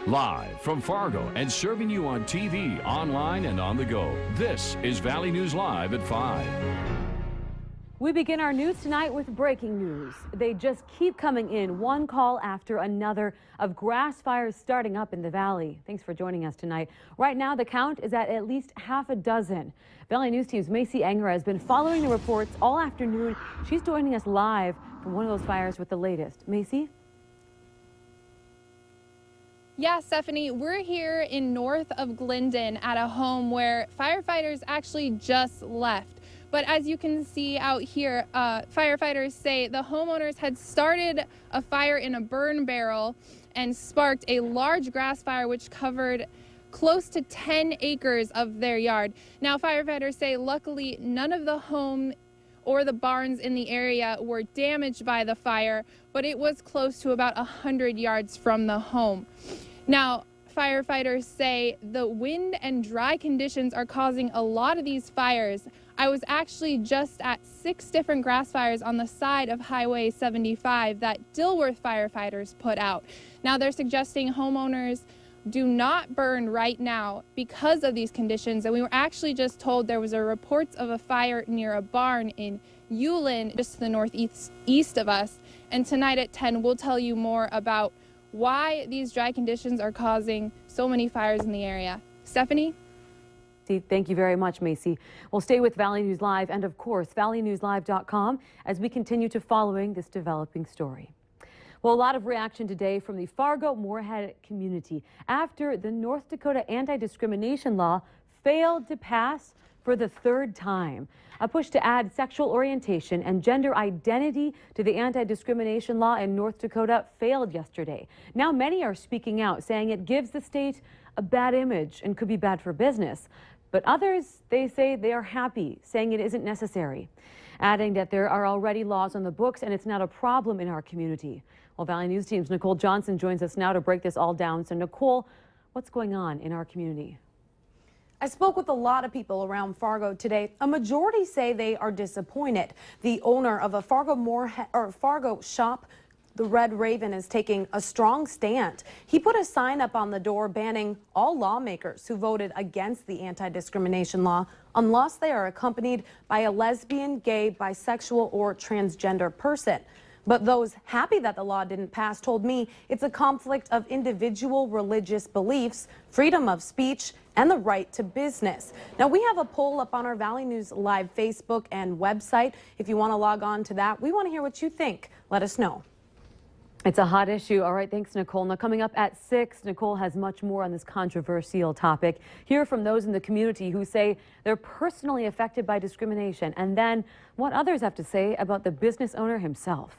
Live from Fargo and serving you on TV, online, and on the go. This is Valley News Live at 5. We begin our news tonight with breaking news. They just keep coming in, one call after another, of grass fires starting up in the valley. Thanks for joining us tonight. Right now, the count is at least half a dozen. Valley News Team's Macy Anger has been following the reports all afternoon. She's joining us live from one of those fires with the latest. Macy? Yeah, Stephanie, we're here in north of Glendon at a home where firefighters actually just left. But as you can see out here, firefighters say the homeowners had started a fire in a burn barrel and sparked a large grass fire which covered close to 10 acres of their yard. Now, firefighters say luckily none of the home or the barns in the area were damaged by the fire, but it was close to about 100 yards from the home. Now, firefighters say the wind and dry conditions are causing a lot of these fires. I was actually just at 6 different grass fires on the side of Highway 75 that Dilworth firefighters put out. Now they're suggesting homeowners do not burn right now because of these conditions. And we were actually just told there was a report of a fire near a barn in Ulen, just to the northeast of us. And tonight at 10, we'll tell you more about why these dry conditions are causing so many fires in the area. Stephanie? Thank you very much, Macy. We'll stay with Valley News Live and, of course, valleynewslive.com as we continue to following this developing story. Well, a lot of reaction today from the Fargo-Moorhead community after the North Dakota anti-discrimination law failed to pass for the third time. A push to add sexual orientation and gender identity to the anti-discrimination law in North Dakota failed yesterday. Now many are speaking out, saying it gives the state a bad image and could be bad for business. But others, they say they are happy, saying it isn't necessary, adding that there are already laws on the books and it's not a problem in our community. Well, Valley News Team's Nicole Johnson joins us now to break this all down. So Nicole, what's going on in our community? I spoke with a lot of people around Fargo today. A majority say they are disappointed. The owner of a Fargo shop, the Red Raven, is taking a strong stand. He put a sign up on the door banning all lawmakers who voted against the anti-discrimination law unless they are accompanied by a lesbian, gay, bisexual, or transgender person. But those happy that the law didn't pass told me it's a conflict of individual religious beliefs, freedom of speech, and the right to business. Now, we have a poll up on our Valley News Live Facebook and website. If you want to log on to that, we want to hear what you think. Let us know. It's a hot issue. All right, thanks, Nicole. Now, coming up at 6, Nicole has much more on this controversial topic. Hear from those in the community who say they're personally affected by discrimination, and then what others have to say about the business owner himself.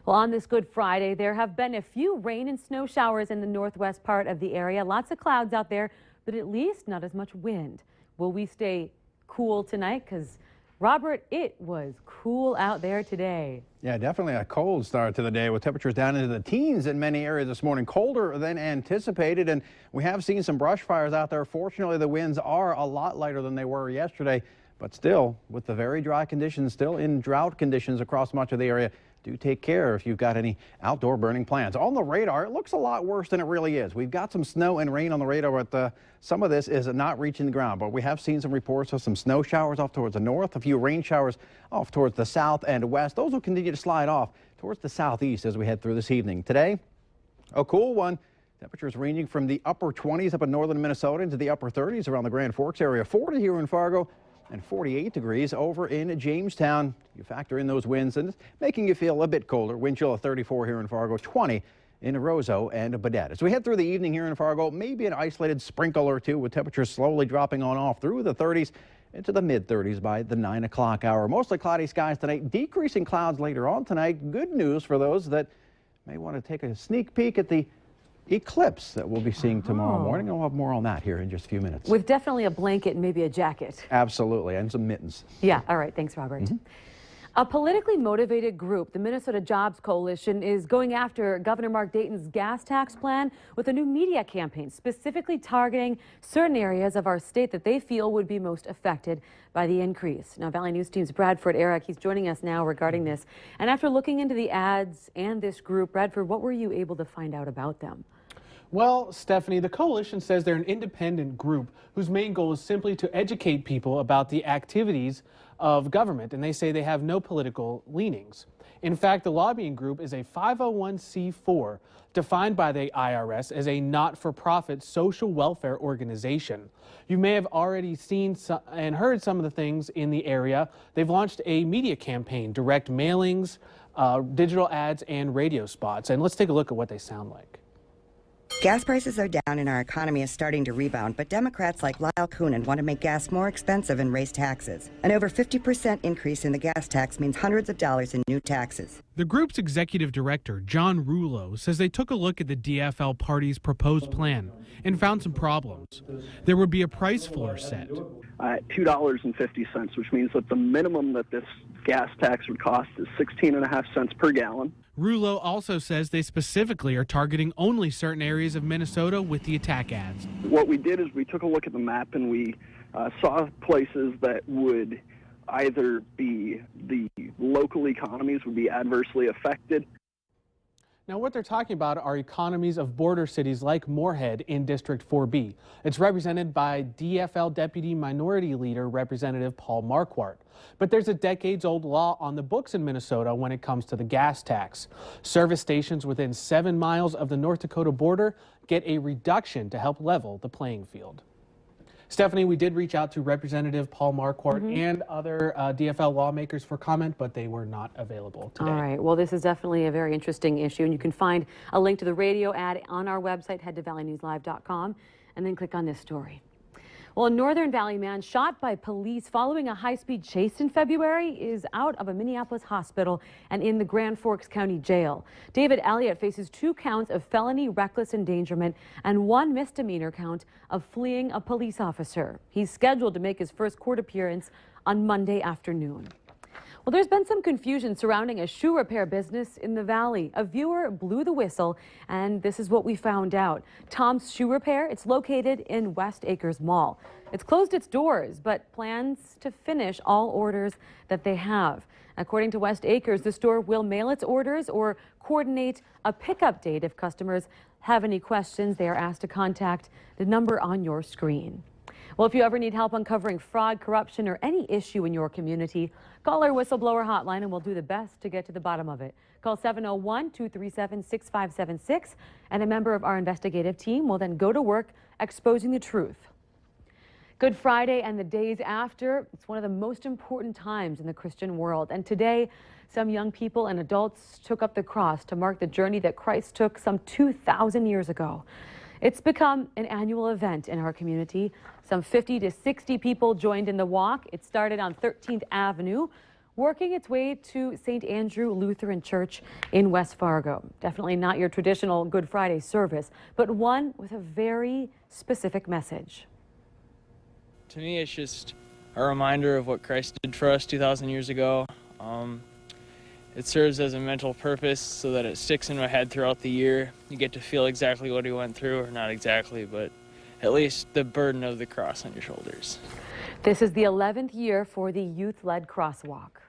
Well, on this Good Friday, there have been a few rain and snow showers in the northwest part of the area. Lots of clouds out there, but at least not as much wind. Will we stay cool tonight? Because, Robert, it was cool out there today. Yeah, definitely a cold start to the day with temperatures down into the teens in many areas this morning, colder than anticipated. And we have seen some brush fires out there. Fortunately, the winds are a lot lighter than they were yesterday. But still, with the very dry conditions, still in drought conditions across much of the area, do take care if you've got any outdoor burning plans. On the radar, it looks a lot worse than it really is. We've got some snow and rain on the radar, but some of this is not reaching the ground. But we have seen some reports of some snow showers off towards the north, a few rain showers off towards the south and west. Those will continue to slide off towards the southeast as we head through this evening. Today, a cool one. Temperatures ranging from the upper 20s up in northern Minnesota into the upper 30s around the Grand Forks area. 40 here in Fargo and 48 degrees over in Jamestown. You factor in those winds and it's making you feel a bit colder. Wind chill of 34 here in Fargo, 20 in Roseau and Baudette. As we head through the evening here in Fargo, maybe an isolated sprinkle or two with temperatures slowly dropping on off through the 30s into the mid-30s by the 9 o'clock hour. Mostly cloudy skies tonight, decreasing clouds later on tonight. Good news for those that may want to take a sneak peek at the eclipse that we'll be seeing tomorrow morning. I'll have more on that here in just a few minutes. With definitely a blanket and maybe a jacket. Absolutely, and some mittens. Yeah, all right. Thanks, Robert. A politically motivated group, the Minnesota Jobs Coalition, is going after Governor Mark Dayton's gas tax plan with a new media campaign specifically targeting certain areas of our state that they feel would be most affected by the increase. Now, Valley News Team's Bradford Eric, he's joining us now regarding this. And after looking into the ads and this group, Bradford, what were you able to find out about them? Well, Stephanie, the coalition says they're an independent group whose main goal is simply to educate people about the activities of government, and they say they have no political leanings. In fact, the lobbying group is a 501c4 defined by the IRS as a not-for-profit social welfare organization. You may have already seen and heard some of the things in the area. They've launched a media campaign, direct mailings, digital ads, and radio spots. And let's take a look at what they sound like. Gas prices are down and our economy is starting to rebound, but Democrats like Lyle Coonan want to make gas more expensive and raise taxes. An over 50% increase in the gas tax means hundreds of dollars in new taxes. The group's executive director, John Rouleau, says they took a look at the DFL party's proposed plan and found some problems. There would be a price floor set. At $2.50, which means that the minimum that this gas tax would cost is 16.5 cents per gallon. Rouleau also says they specifically are targeting only certain areas of Minnesota with the attack ads. What we did is we took a look at the map and we saw places that would either be the local economies would be adversely affected. Now, what they're talking about are economies of border cities like Moorhead in District 4B. It's represented by DFL Deputy Minority Leader Representative Paul Marquardt. But there's a decades-old law on the books in Minnesota when it comes to the gas tax. Service stations within 7 miles of the North Dakota border get a reduction to help level the playing field. Stephanie, we did reach out to Representative Paul Marquardt and other DFL lawmakers for comment, but they were not available today. All right. Well, this is definitely a very interesting issue, and you can find a link to the radio ad on our website. Head to valleynewslive.com and then click on this story. Well, a Northern Valley man shot by police following a high-speed chase in February is out of a Minneapolis hospital and in the Grand Forks County Jail. David Elliott faces 2 counts of felony reckless endangerment and 1 misdemeanor count of fleeing a police officer. He's scheduled to make his first court appearance on Monday afternoon. Well, there's been some confusion surrounding a shoe repair business in the valley. A viewer blew the whistle, and this is what we found out. Tom's Shoe Repair, it's located in West Acres Mall. It's closed its doors, but plans to finish all orders that they have. According to West Acres, the store will mail its orders or coordinate a pickup date. If customers have any questions, they are asked to contact the number on your screen. Well, if you ever need help uncovering fraud, corruption, or any issue in your community, call our whistleblower hotline and we'll do the best to get to the bottom of it. Call 701-237-6576 and a member of our investigative team will then go to work exposing the truth. Good Friday and the days after, it's one of the most important times in the Christian world. And today, some young people and adults took up the cross to mark the journey that Christ took some 2,000 years ago. It's become an annual event in our community. Some 50 to 60 people joined in the walk. It started on 13th Avenue, working its way to St. Andrew Lutheran Church in West Fargo. Definitely not your traditional Good Friday service, but one with a very specific message. To me, it's just a reminder of what Christ did for us 2,000 years ago. It serves as a mental purpose so that it sticks in my head throughout the year. You get to feel exactly what he went through, or not exactly, but at least the burden of the cross on your shoulders. This is the 11th year for the youth-led crosswalk.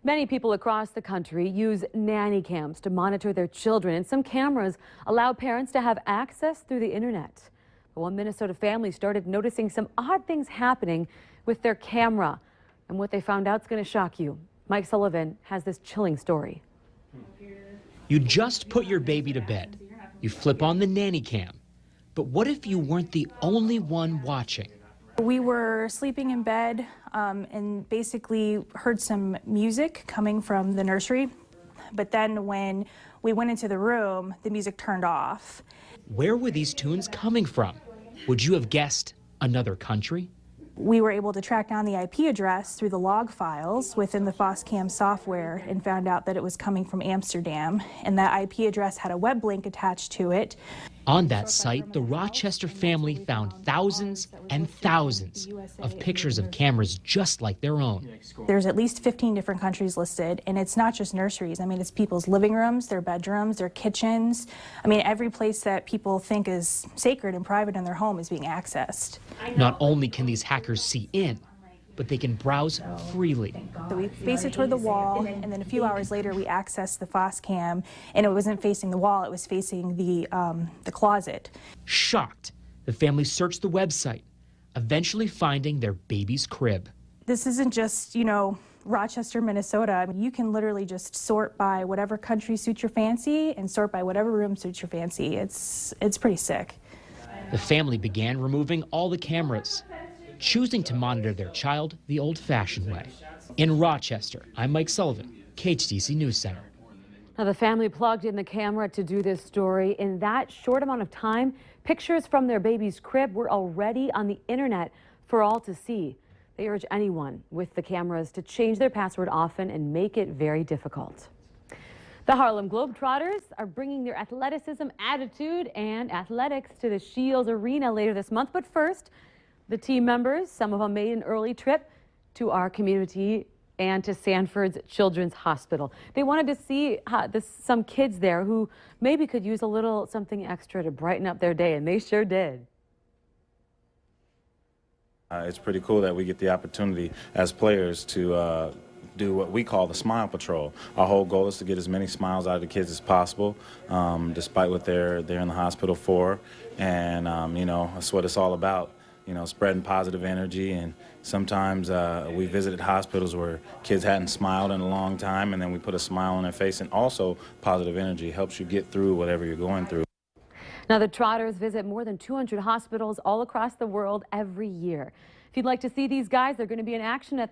Many people across the country use nanny cams to monitor their children, and some cameras allow parents to have access through the internet. But one Minnesota family started noticing some odd things happening with their camera, and what they found out is going to shock you. Mike Sullivan has this chilling story. You just put your baby to bed. You flip on the nanny cam. But what if you weren't the only one watching? We were sleeping in bed and basically heard some music coming from the nursery. But then when we went into the room, the music turned off. Where were these tunes coming from? Would you have guessed another country? We were able to track down the IP address through the log files within the FOSCAM software and found out that it was coming from Amsterdam, and that IP address had a web link attached to it. On that site, the Rochester family found thousands and thousands of pictures of cameras just like their own. There's at least 15 different countries listed, and it's not just nurseries. I mean, it's people's living rooms, their bedrooms, their kitchens. I mean, every place that people think is sacred and private in their home is being accessed. Not only can these hackers see in, but they can browse freely. So we face it toward the wall, and then a few hours later we accessed the FOSCAM, and it wasn't facing the wall, it was facing the closet. Shocked, the family searched the website, eventually finding their baby's crib. This isn't just, Rochester, Minnesota. You can literally just sort by whatever country suits your fancy and sort by whatever room suits your fancy. It's pretty sick. The family began removing all the cameras, choosing to monitor their child the old-fashioned way. In Rochester, I'm Mike Sullivan, KHTC News Center. Now, the family plugged in the camera to do this story. In that short amount of time, pictures from their baby's crib were already on the internet for all to see. They urge anyone with the cameras to change their password often and make it very difficult. The Harlem Globetrotters are bringing their athleticism, attitude, and athletics to the Shields Arena later this month. But first, the team members, some of them made an early trip to our community and to Sanford's Children's Hospital. They wanted to see some kids there who maybe could use a little something extra to brighten up their day, and they sure did. It's pretty cool that we get the opportunity as players to do what we call the Smile Patrol. Our whole goal is to get as many smiles out of the kids as possible, despite what they're in the hospital for. And, that's what it's all about, spreading positive energy. And sometimes we visited hospitals where kids hadn't smiled in a long time, and then we put a smile on their face. And also, positive energy helps you get through whatever you're going through. Now, the Trotters visit more than 200 hospitals all across the world every year. If you'd like to see these guys, they're going to be in action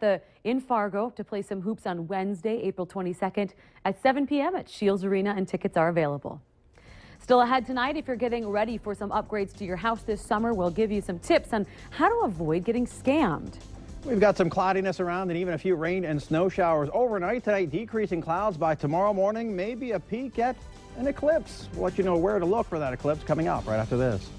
in Fargo to play some hoops on Wednesday, April 22nd at 7 p.m. at Shields Arena, and tickets are available. Still ahead tonight, if you're getting ready for some upgrades to your house this summer, we'll give you some tips on how to avoid getting scammed. We've got some cloudiness around and even a few rain and snow showers overnight tonight, decreasing clouds by tomorrow morning, maybe a peek at an eclipse. We'll let you know where to look for that eclipse coming up right after this.